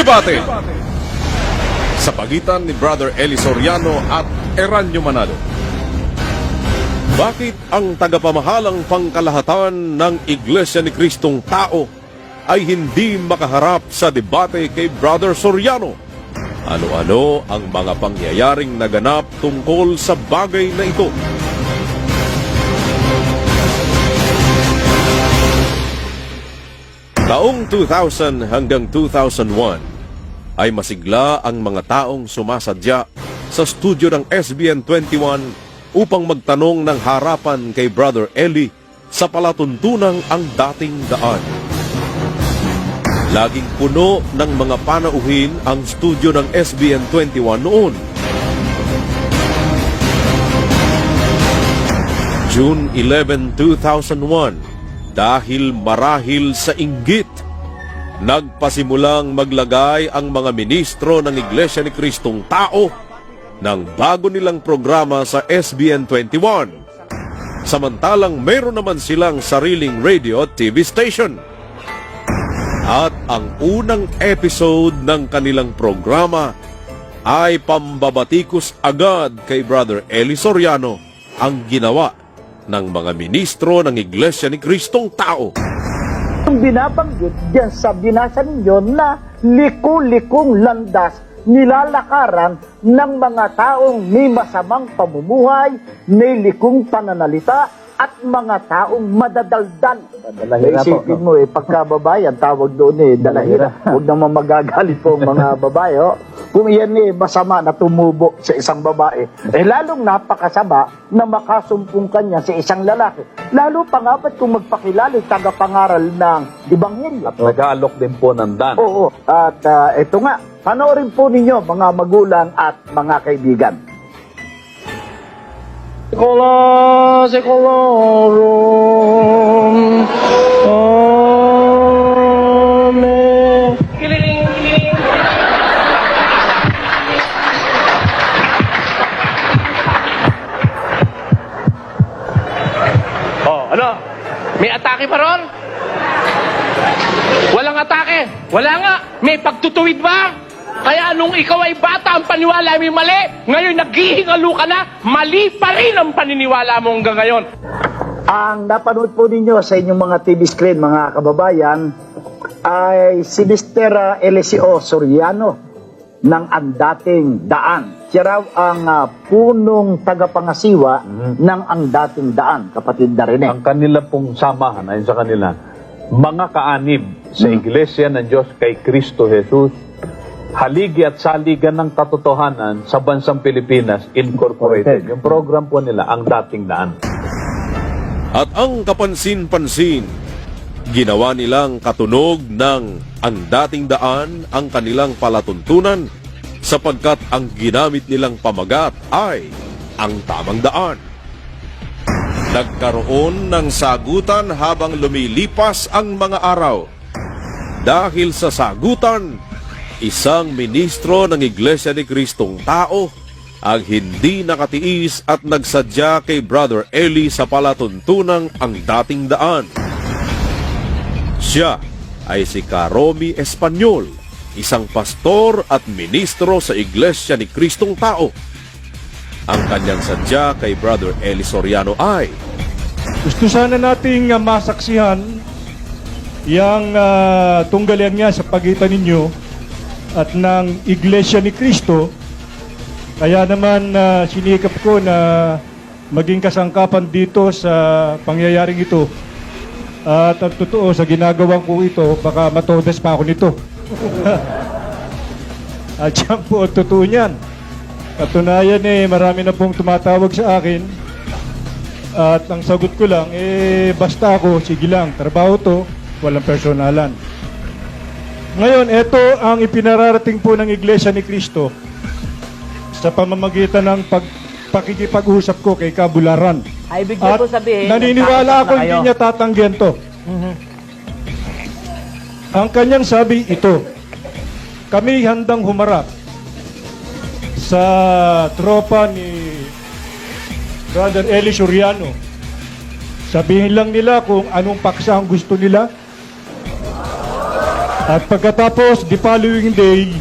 Debate sa pagitan ni Brother Eli Soriano at Eranio Manalo. Bakit ang tagapamahalang pangkalahatan ng Iglesia ni Kristong Tao ay hindi makaharap sa debate kay Brother Soriano? Ano-ano ang mga pangyayaring naganap tungkol sa bagay na ito? Taong 2000 hanggang 2001 ay masigla ang mga taong sumasadya sa studio ng SBN 21 upang magtanong ng harapan kay Brother Eli sa palatuntunang ang dating daan. Laging puno ng mga panauhin ang studio ng SBN 21 noon. June 11, 2001, dahil marahil sa inggit, nagpasimulang maglagay ang mga ministro ng Iglesia ni Kristong Tao ng bago nilang programa sa SBN 21. Samantalang meron naman silang sariling radio at TV station. At ang unang episode ng kanilang programa ay pambabatikos agad kay Brother Eli Soriano ang ginawa ng mga ministro ng Iglesia ni Kristong Tao. Yung binabanggit diyan sa binasa ninyo na liko-likong landas nilalakaran ng mga taong may masamang pamumuhay, may likong pananalita, at mga taong madadaldal. Isipin mo pagkababae, ang tawag doon dalahira. Huwag naman magagalit po ang mga babae. Kung iyan masama na tumubo sa isang babae, lalong napakasama na makasumpong kanya sa isang lalaki. Lalo pa nga ba't kung magpakilala tagapangaral ng Ebanghelyo. At nag-aalok din po ng dan. Oo, at ito nga, panoorin po ninyo mga magulang at mga kaibigan. Secularum. Amen. Kililing, kililing. Oh, ano? May atake pa ron? Walang atake. Wala nga. May pagtutuwid ba? Kaya nung ikaw ay bata, ang paniwala ay mali. Ngayon, naghihingalo ka na, mali pa rin ang paniniwala mo hanggang ngayon. Ang napanood po ninyo sa inyong mga TV screen, mga kababayan, ay si Mr. Eliseo Soriano ng Ang Dating Daan. Siya raw ang punong tagapangasiwa ng Ang Dating Daan, kapatid na rin. Ang kanila pong samahan, ayon sa kanila, mga kaanib sa Iglesia ng Diyos kay Kristo Jesus, haligi at saligan ng katotohanan sa bansang Pilipinas Incorporated. Yung program po nila, Ang Dating Daan. At ang kapansin-pansin, ginawa nilang katunog ng Ang Dating Daan ang kanilang palatuntunan sapagkat ang ginamit nilang pamagat ay ang tamang daan. Nagkaroon ng sagutan habang lumilipas ang mga araw. Dahil sa sagutan, isang ministro ng Iglesia ni Kristong Tao ang hindi nakatiis at nagsadya kay Brother Eli sa palatuntunang Ang Dating Daan. Siya ay si Karomi Espanyol, isang pastor at ministro sa Iglesia ni Kristong Tao. Ang kanyang sadya kay Brother Eli Soriano ay, gusto sana nating masaksihan yung tunggalian niya sa pagitan ninyo at ng Iglesia ni Kristo. Kaya naman sinikap ko na maging kasangkapan dito sa pangyayaring ito. At ang totoo, sa ginagawang ko ito, baka matodas pa ako nito. At yan po, ang totoo niyan. Katunayan marami na pong tumatawag sa akin. At ang sagot ko lang, basta ako, sige lang, trabaho to, walang personalan. Ngayon, ito ang ipinararating po ng Iglesia ni Kristo sa pamamagitan ng pakikipag-usap ko kay Kabularan. Ay, ibig niyo At po sabihin, naniniwala ako nagkakaroon na hindi kayo. niya tatanggihan to. Ang kanyang sabi ito, kami handang humarap sa tropa ni Brother Eli Soriano. Sabihin lang nila kung anong paksa ang gusto nila. At pagkatapos, the following day,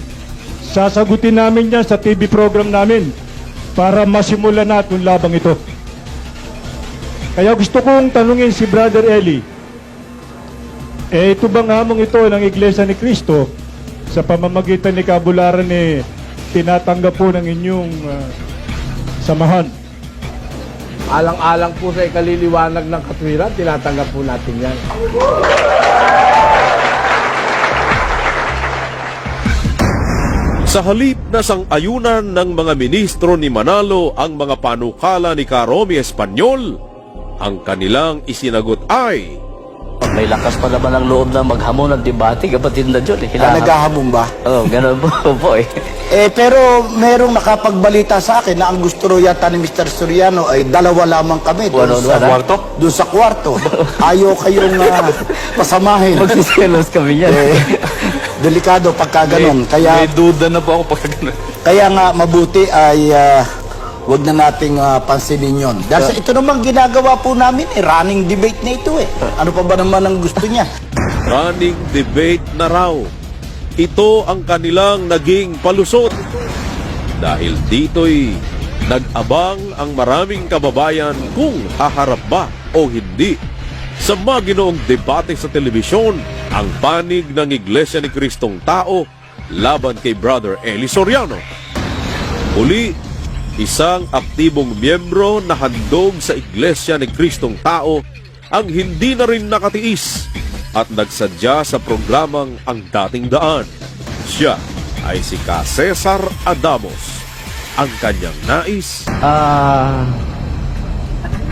sasagutin namin yan sa TV program namin para masimulan natin labang ito. Kaya gusto kong tanungin si Brother Eli, ito bang hamong ito ng Iglesia ni Cristo sa pamamagitan ni Kabularan tinatanggap po ng inyong samahan? Alang-alang po sa ikaliliwanag ng katwiran, tinatanggap po natin yan. Sa halip na sang-ayunan ng mga ministro ni Manalo ang mga panukala ni Karomi Espanyol, ang kanilang isinagot ay, May lakas pa naman ang loob na maghamon ng debate, kapatid na John. Naghahamon ba? Oo, ganun po eh. Pero merong nakapagbalita sa akin na ang gusto ro yata ni Mr. Soriano ay dalawa lamang kami doon sa Kwarto? Doon sa kwarto. Ayaw kayong pasamahin. Magsiselos kami yan. Delikado pagka ganun. Kaya, May duda na po ako pagka ganun. kaya nga mabuti ay wag na nating pansinin yon. Dahil sa ito namang ginagawa po namin, running debate na ito eh. Ano pa ba naman ang gusto niya? running debate na raw. Ito ang kanilang naging palusot. Dahil dito'y nag-abang ang maraming kababayan kung haharap ba o hindi sa maginoong debate sa telebisyon ang panig ng Iglesia ni Kristong Tao laban kay Brother Eli Soriano. Uli, isang aktibong miyembro na handog sa Iglesia ni Kristong Tao ang hindi na rin nakatiis at nagsadya sa programang Ang Dating Daan. Siya ay si Ka Cesar Adamos. Ang kanyang nais,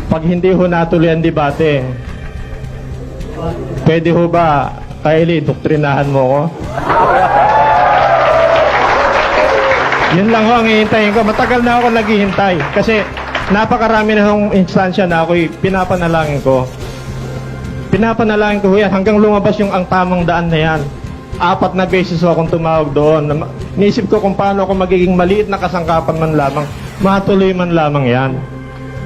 Pag hindi ho natuloy ang debate, pwede ho ba, Kylie, doktrinahan mo ko? Yun lang ho ang hihintayin ko. Matagal na ako naghihintay. Kasi napakarami na hong instansya na ako'y pinapanalangin ko. Pinapanalangin ko ho yan hanggang lumabas yung ang tamang daan na yan. 4 na beses ho akong tumawag doon. Nisip ko kung paano ako magiging maliit na kasangkapan man lamang, matuloy man lamang yan.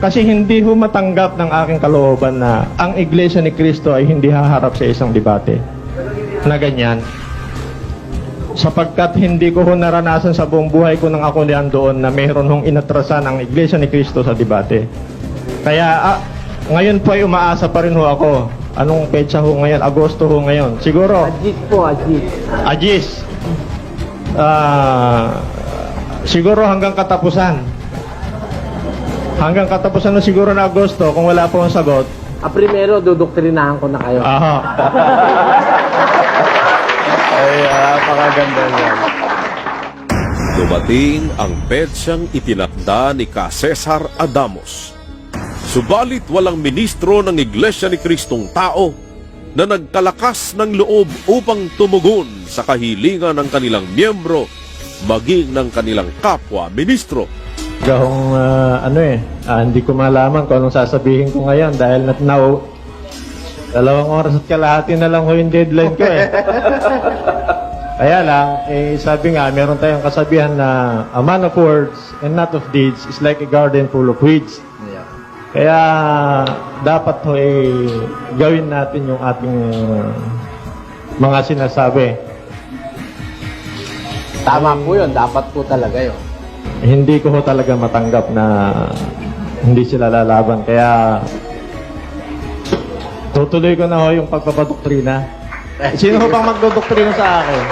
Kasi hindi ho matanggap ng aking kalooban na ang Iglesia ni Cristo ay hindi haharap sa isang debate na ganyan. Sapagkat hindi ko ho naranasan sa buong buhay ko nang ako niyan doon na mayroon hong inatrasan ang Iglesia ni Cristo sa debate. Kaya ngayon po ay umaasa pa rin ho ako. Anong petsa ho ngayon? Agosto ho ngayon. Siguro. Ajit po, Ajit. Ajis. Siguro hanggang katapusan. Hanggang katapusan na siguro na Agosto kung wala po ang sagot. Primero, dudoktrinahan ko na kayo. Aha. Ay, napakaganda yan. dumating ang petsyang itinakda ni Ka Cesar Adamos. Subalit walang ministro ng Iglesia ni Kristong Tao na nagkalakas ng loob upang tumugon sa kahilingan ng kanilang miyembro maging ng kanilang kapwa ministro. Gahong hindi ko malaman kung anong sasabihin ko ngayon dahil now 2 oras at kalahati na lang ho yung deadline ko eh. Kaya lang, sabi nga, meron tayong kasabihan na a man of words and not of deeds is like a garden full of weeds. Kaya dapat ho gawin natin yung ating mga sinasabi. Tama po yun. Dapat po talaga yun. Hindi ko ho talaga matanggap na hindi sila lalaban. Kaya tutuloy ko na ho yung pagpapadoktrina. Sino ho bang magdodoktrina sa akin?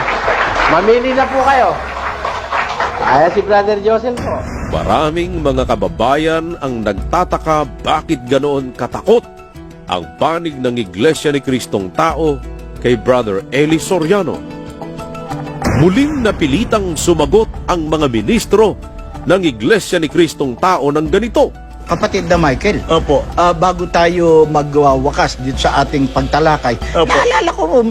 Mamili na po kayo. Kaya si Brother Josel po. Maraming mga kababayan ang nagtataka bakit ganoon katakot ang panig ng Iglesia ni Kristong Tao kay Brother Eli Soriano. Muling napilitang sumagot ang mga ministro ng Iglesia ni Kristong Tao ng ganito. Kapatid na Michael. Opo. Bago tayo magwawakas dito sa ating pagtalakay, naalala ko,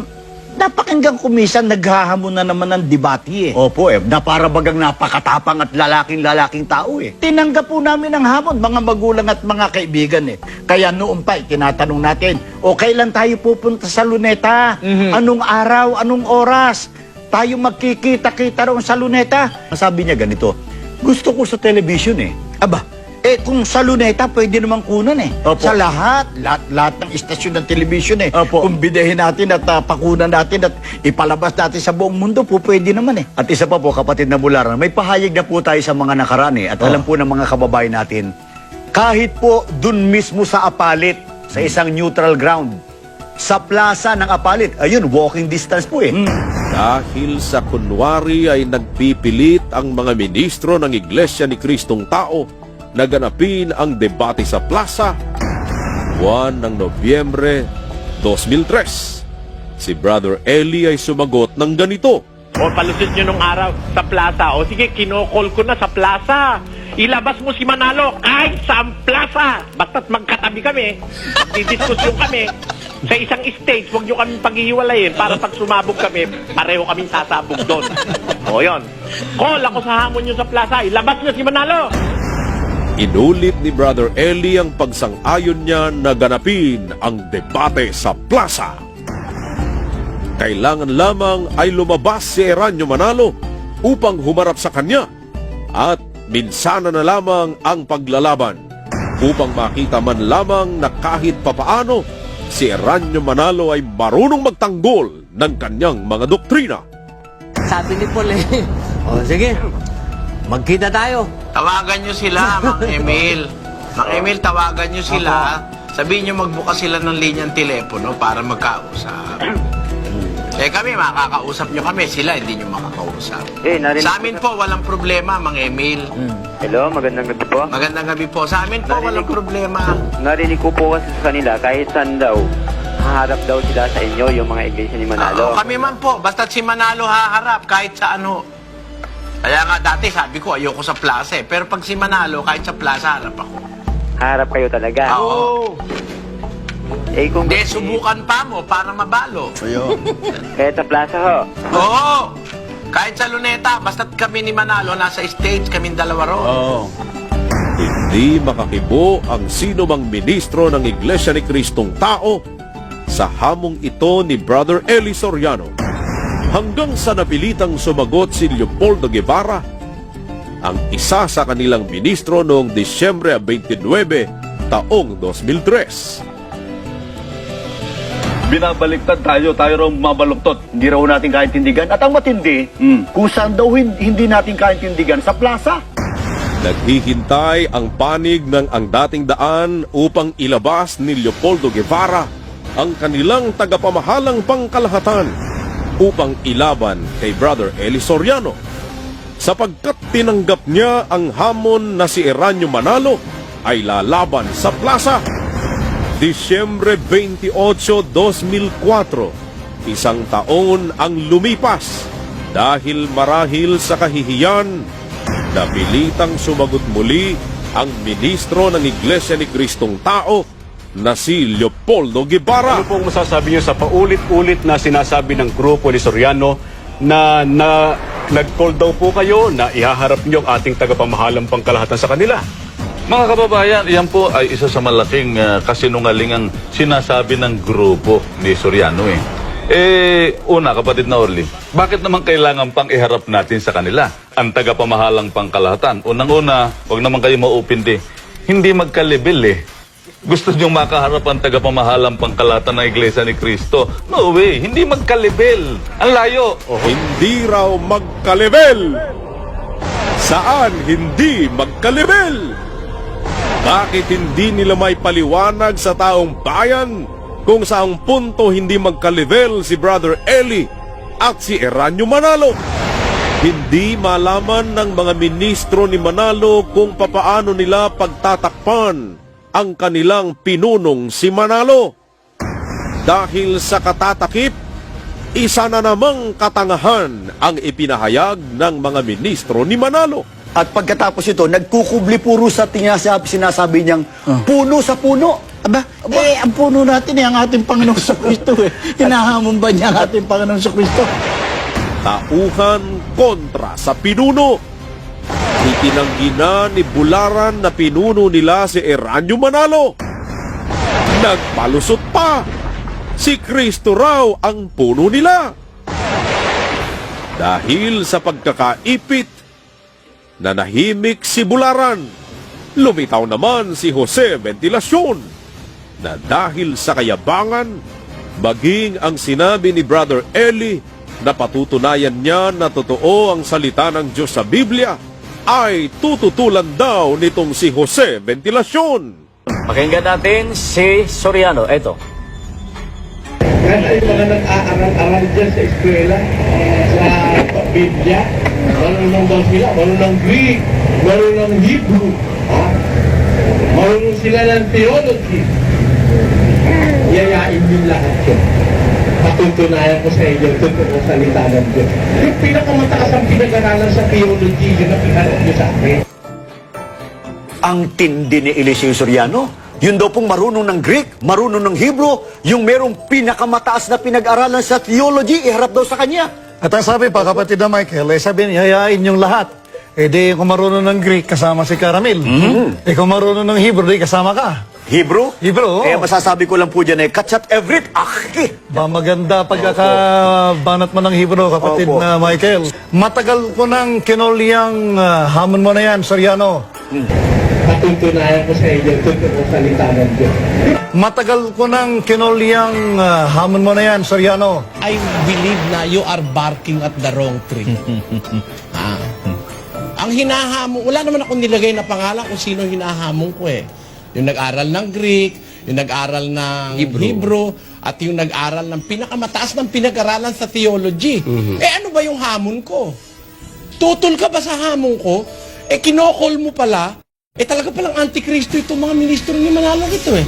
napakinggan ko minsan naghahamon na naman ng debate eh. Opo na para bagang napakatapang at lalaking tao eh. Tinanggap po namin ang hamon, mga magulang at mga kaibigan eh. Kaya noon pa, tinatanong natin, o kailan tayo pupunta sa Luneta? Anong araw, anong oras? Tayo magkikita-kita roon sa Luneta? Sabi niya ganito, gusto ko sa television eh. Aba, Kung sa Luneta, pwede naman kunan eh. Opo. Sa lahat ng istasyon ng television eh. Opo. Kung bidehin natin at pakunan natin at ipalabas natin sa buong mundo, pwede naman eh. At isa pa po, kapatid na Bularan, may pahayag na po tayo sa mga nakaraan at alam po ng mga kababayan natin, kahit po dun mismo sa Apalit, sa isang neutral ground, sa plaza ng Apalit, ayun, walking distance po Dahil sa kunwari ay nagpipilit ang mga ministro ng Iglesia ni Kristong Tao na ganapin ang debate sa plaza, buwan ng Nobyembre 2003. Si Brother Eli ay sumagot ng ganito. O palusot nyo nung araw sa plaza. O sige, kinokol ko na sa plaza. Ilabas mo si Manalo kahit sa plaza. Basta't magkatabi kami, magdidiskusyon kami sa isang stage, huwag nyo kami paghihiwalayin para pag sumabog kami, pareho kaming sasabog doon. O yun. Call ako sa hamon nyo sa plaza. Ilabas nyo si Manalo. Inulit ni Brother Eli ang pagsang-ayon niya na ganapin ang debate sa plaza. Kailangan lamang ay lumabas si Eranio Manalo upang humarap sa kanya at minsana na lamang ang paglalaban upang makita man lamang na kahit papaano si Eranio Manalo ay marunong magtanggol ng kanyang mga doktrina. Sabi ni Paul o sige, magkita tayo. Tawagan nyo sila, Mang Emil. Mang Emil, tawagan nyo sila. Sabihin nyo magbukas sila ng linyang telepono para magkausap. Kami, makakausap nyo kami. Sila, hindi nyo makakausap. Sa amin po, walang problema, Mang Emil. Hello, magandang gabi po. Magandang gabi po. Sa amin po, walang problema. Narinig ko po kasi sa kanila, kahit saan daw, haharap daw sila sa inyo, yung mga iglesia ni Manalo. Kami man po, basta't si Manalo haharap kahit sa ano. Kaya nga dati sabi ko, ayoko sa plaza Pero pag si Manalo, kahit sa plaza, harap ako. Haharap kayo talaga? Oo. Kung Hindi, subukan pa mo para mabalo. kahit sa plaza ho? Oo! Kahit sa Luneta, basta't kami ni Manalo, nasa stage, kaming dalawa ron. Hindi makakibo ang sino mang ministro ng Iglesia ni Kristong Tao sa hamong ito ni Brother Eli Soriano. Hanggang sa napilitang sumagot si Leopoldo Guevara, ang isa sa kanilang ministro noong Disyembre 29, taong 2003. Binabaliktad tayo raw mabaluktot. Hindi raw natin kaintindigan. At ang matindi, kung saan daw hindi natin kaintindigan, sa plaza. Naghihintay ang panig ng ang dating daan upang ilabas ni Leopoldo Guevara ang kanilang tagapamahalang pangkalahatan upang ilaban kay Brother Eli Soriano sapagkat tinanggap niya ang hamon na si Eranio Manalo ay lalaban sa plaza. Disyembre 28, 2004, isang taon ang lumipas dahil marahil sa kahihiyan, napilitang sumagot muli ang ministro ng Iglesia ni Kristong Tao na si Leopoldo Guevara. Ano pong masasabi niyo sa paulit-ulit na sinasabi ng grupo ni Soriano na nag-call daw po kayo na ihaharap niyo ang ating tagapamahalang pangkalahatan sa kanila? Mga kababayan, yan po ay isa sa malaking kasinungalingang sinasabi ng grupo ni Soriano una, kapatid na Orly, bakit naman kailangan pang iharap natin sa kanila ang tagapamahalang pangkalahatan? Unang-una, wag naman kayo maupindi, hindi magka-level Gusto niyong makaharap ang tagapamahalang pangkalahatan ng Iglesia ni Cristo? No way, hindi magka-level. Ang layo. Hindi raw magka-level. Saan hindi magka-level? Bakit hindi nila may paliwanag sa taong bayan kung saang punto hindi magka-level si Brother Eli at si Eranio Manalo? Hindi malaman ng mga ministro ni Manalo kung papaano nila pagtatakpan ang kanilang pinunong si Manalo. Dahil sa katatakip, isa na namang katangahan ang ipinahayag ng mga ministro ni Manalo. At pagkatapos ito, nagkukubli puro sa sinasabi niyang puno sa puno. Ang puno natin ang ating Panginoong Kristo Hinahamon ba niya ang ating Panginoong Kristo? Tauhan kontra sa pinuno. Itinanggi na ni Bularan na pinuno nila si Eranio Manalo. Nagpalusot pa. Si Kristo raw ang puno nila. Dahil sa pagkakaipit, nanahimik si Bularan Lumitaw naman si Jose Ventilacion na dahil sa kayabangan, maging ang sinabi ni Brother Eli na patutunayan niya na totoo ang salita ng Diyos sa Biblia, ay tututulan daw nitong si Jose Ventilacion. Pakinggan natin si Soriano. Eto. Yan ay mga nag-aaral-aral dyan sa eskwela, sa Biblia. Marunong daw sila, marunong Greek, marunong Hebrew. Ha? Marunong sila ng theology. Yayain yung lahat yun. Patutunayan ko sa inyo, totoo salita ng Diyos. Yung pinakamataas ang pinag-aralan sa theology, yun ang iharap nyo sa akin. Ang tindi ni Eliseo Soriano. Yun daw pong marunong ng Greek, marunong ng Hebrew, yung merong pinakamataas na pinag-aralan sa theology, iharap daw sa kanya. At ang sabi pa, kapatid na Michael, sabi niya, hayain yung lahat. Di kung marunong ng Greek, kasama si Caramil. Kung marunong ng Hebrew, di kasama ka. Hebrew? Hebrew, oo. Kaya masasabi ko lang po dyan kachat every Ba maganda pagkakabanat mo ng Hebrew, kapatid Opo. na Michael. Matagal ko nang kinulyang hamon mo na yan, Soriano. Patutunayan ko sa inyo, totoo salita ng Diyos. Matagal ko nang kinulyang hamon mo na yan, Soriano. I believe na you are barking at the wrong tree. Ang hinahamon, wala naman akong nilagay na pangalan kung sino hinahamon ko eh. Yung nag-aral ng Greek, yung nag-aral ng Hebrew, at yung nag-aral ng pinakamataas ng pinag-aralan sa theology. Ano ba yung hamon ko? Tutol ka ba sa hamon ko? Kinokol mo pala, talaga palang antikristo itong mga ministro ni Manalo ito eh.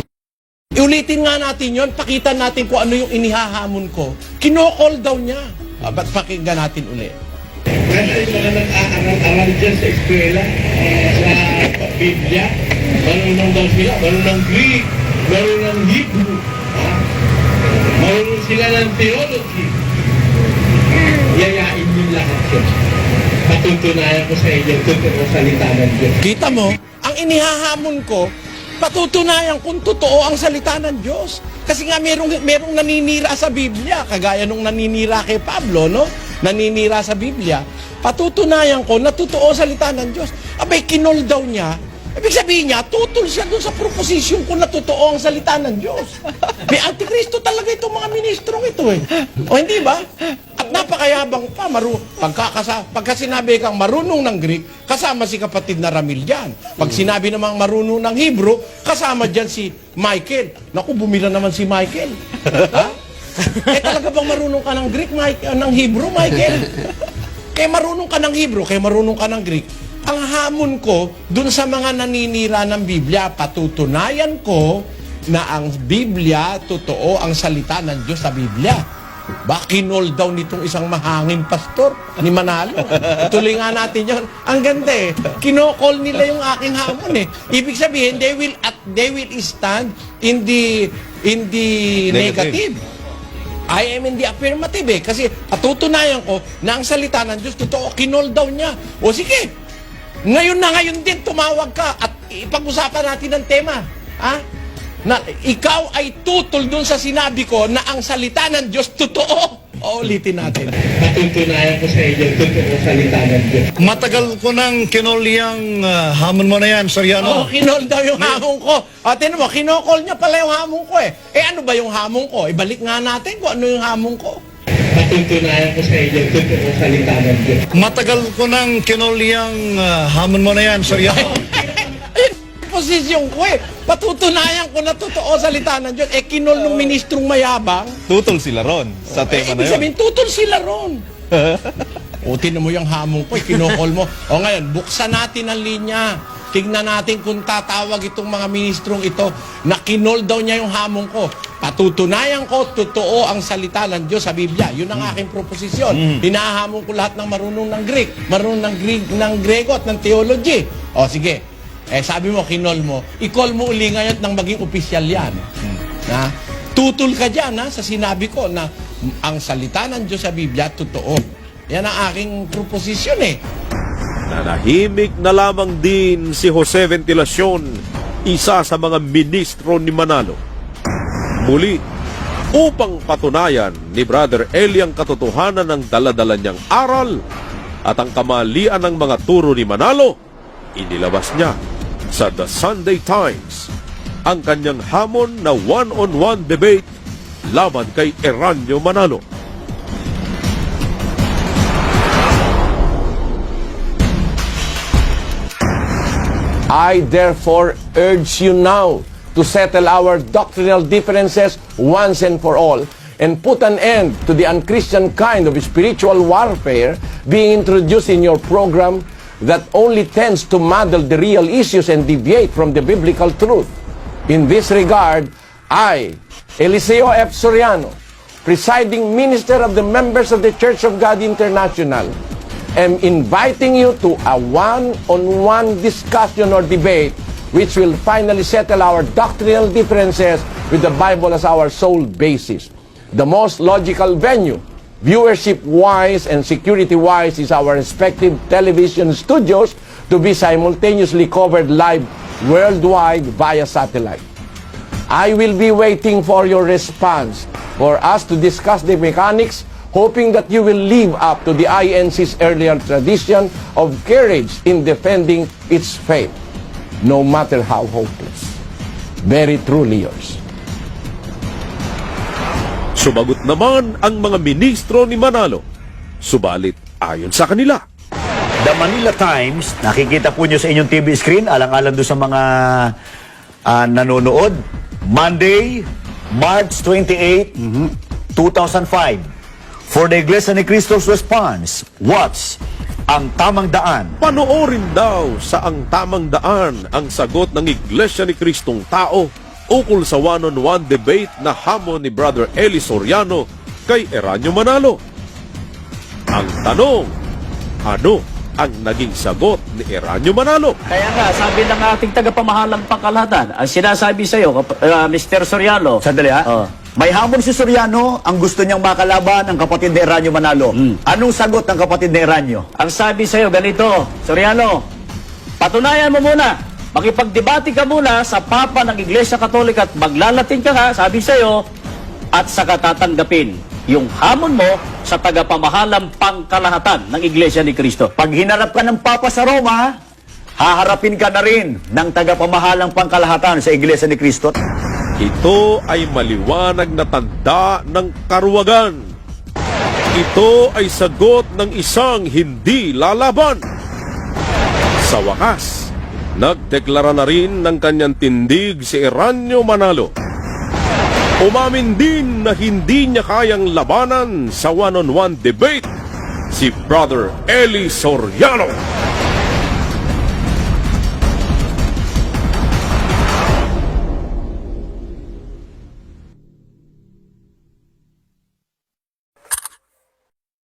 Iulitin nga natin yon, pakita natin kung ano yung inihahamon ko. Kinokol daw niya. Ba't pakinggan natin ulit? Yan ay mga nag-aaral-aral dyan sa eskwela, sa Biblia. Marunong daw sila, marunong Greek, marunong Hebrew. Ha? Marunong sila ng theology. Yayain yung lahat yun. Patutunayan ko sa inyo, totoo salita ng Diyos. Kita mo, ang inihahamon ko, patutunayan kung totoo ang salita ng Diyos. Kasi nga merong naninira sa Biblia, kagaya nung naninira kay Pablo, no? Naninira sa Biblia. Patutunayan ko na totoo ang salita ng Diyos. Abay, kinol daw niya. Ibig sabihin niya, tutol siya doon sa proposition ko na totoo ang salita ng Diyos. May antikristo talaga itong mga ministrong ito eh. O hindi ba? At napakayabang pa. Pagka sinabi kang marunong ng Greek, kasama si kapatid na Ramil dyan. Pag sinabi namang marunong ng Hebrew, kasama dyan si Michael. Naku, bumila naman si Michael. Ha? Talaga bang marunong ka ng Greek, ng Hebrew, Michael? Marunong ka ng Hebrew, marunong ka ng Greek. Ang hamon ko, dun sa mga naninira ng Biblia, patutunayan ko na ang Biblia, totoo ang salita ng Diyos sa Biblia. Kinol daw nitong isang mahangin pastor ni Manalo. Ituloy nga natin yan. Ang ganda eh. Kinokol nila yung aking hamon eh. Ibig sabihin, they will stand in the negative. I am in the affirmative eh. Kasi patutunayan ko na ang salita ng Diyos, totoo, kinol daw niya. O sige, ngayon din tumawag ka at ipag-usapan natin ang tema. Ha? Na ikaw ay tutol dun sa sinabi ko na ang salita ng Diyos totoo. O, ulitin natin. Patutunayan ko sa inyo, totoo salita ng Diyos. Matagal ko nang kinulyang hamon mo na yan, Soriano. Kinol daw yung hamon ko. Tinan mo, kinokol niya pala yung hamon ko eh. Ano ba yung hamon ko? Ibalik nga natin kung ano yung hamon ko. Patutunayan ko sa inyo, totoo salita ng Diyos. Matagal ko nang kinulyang hamon mo na yan, Soriano. Posisyon ko eh. Patutunayan ko na totoo salita ng Diyos. Kinol ng ministrong mayabang. Tutol sila ron sa tema na Ibig yun. sabihin, tutol sila ron. Tinan mo yung hamon ko, kinokol mo. Ngayon, buksan natin ang linya. Tignan natin kung tatawag itong mga ministrong ito na kinol daw niya yung hamon ko. Patutunayan ko, totoo ang salita ng Diyos sa Biblia. Yun ang aking proposisyon. Hinahamon ko lahat ng marunong ng Greek, marunong ng Grego at ng theology. Sige. Sabi mo, kinol mo. I-call mo uli ngayon nang maging opisyal yan. Tutol ka dyan sa sinabi ko na ang salita ng Diyos sa Biblia, totoo. Yan ang aking proposisyon eh. Nanahimik na lamang din si Jose Ventilacion, isa sa mga ministro ni Manalo. Muli, upang patunayan ni Brother Eli ang katotohanan ng daladala niyang aral at ang kamalian ng mga turo ni Manalo, inilabas niya sa The Sunday Times ang kanyang hamon na one-on-one debate laban kay Eranio Manalo. I therefore urge you now to settle our doctrinal differences once and for all and put an end to the unchristian kind of spiritual warfare being introduced in your program that only tends to muddle the real issues and deviate from the biblical truth. In this regard, I, Eliseo F. Soriano, presiding minister of the members of the Church of God International, am inviting you to a one-on-one discussion or debate which will finally settle our doctrinal differences with the Bible as our sole basis. The most logical venue, viewership-wise and security-wise, is our respective television studios to be simultaneously covered live worldwide via satellite. I will be waiting for your response for us to discuss the mechanics, hoping that you will live up to the INC's earlier tradition of courage in defending its faith, no matter how hopeless. Very truly yours. Sumagot naman ang mga ministro ni Manalo. Subalit ayon sa kanila, The Manila Times, nakikita po nyo sa inyong TV screen, alang-alang doon sa mga nanonood, Monday, March 28, 2005. For the Iglesia ni Cristo's response, what's ang tamang daan? panoorin daw sa ang tamang daan ang sagot ng Iglesia ni Kristong Tao ukol sa one-on-one debate na hamon ni Brother Eli Soriano kay Eranio Manalo. Ang tanong, ano ang naging sagot ni Eranio Manalo? Kaya nga, sabi ng ating tagapamahalang pangkalahatan, ang sinasabi sa iyo, Mr. Soriano. Sandali ha. May hamon si Soriano, ang gusto niyang makalaban ang kapatid ni Eranio Manalo. Anong sagot ng kapatid ni Eranio? Ang sabi sa iyo, ganito, Soriano, patunayan mo muna, makipagdebate ka muna sa Papa ng Iglesia Katolika at maglalating ka ha, sabi sa iyo, at saka tatanggapin yung hamon mo sa tagapamahalang pangkalahatan ng Iglesia ni Cristo. Pag hinarap ka ng Papa sa Roma, haharapin ka na rin ng tagapamahalang pangkalahatan sa Iglesia ni Cristo. Ito ay maliwanag na tanda ng karuwagan. Ito ay sagot ng isang hindi lalaban. Sa wakas, nagdeklara na rin ng kanyang tindig si Eranio Manalo. Umamin din na hindi niya kayang labanan sa one-on-one debate si Brother Eli Soriano.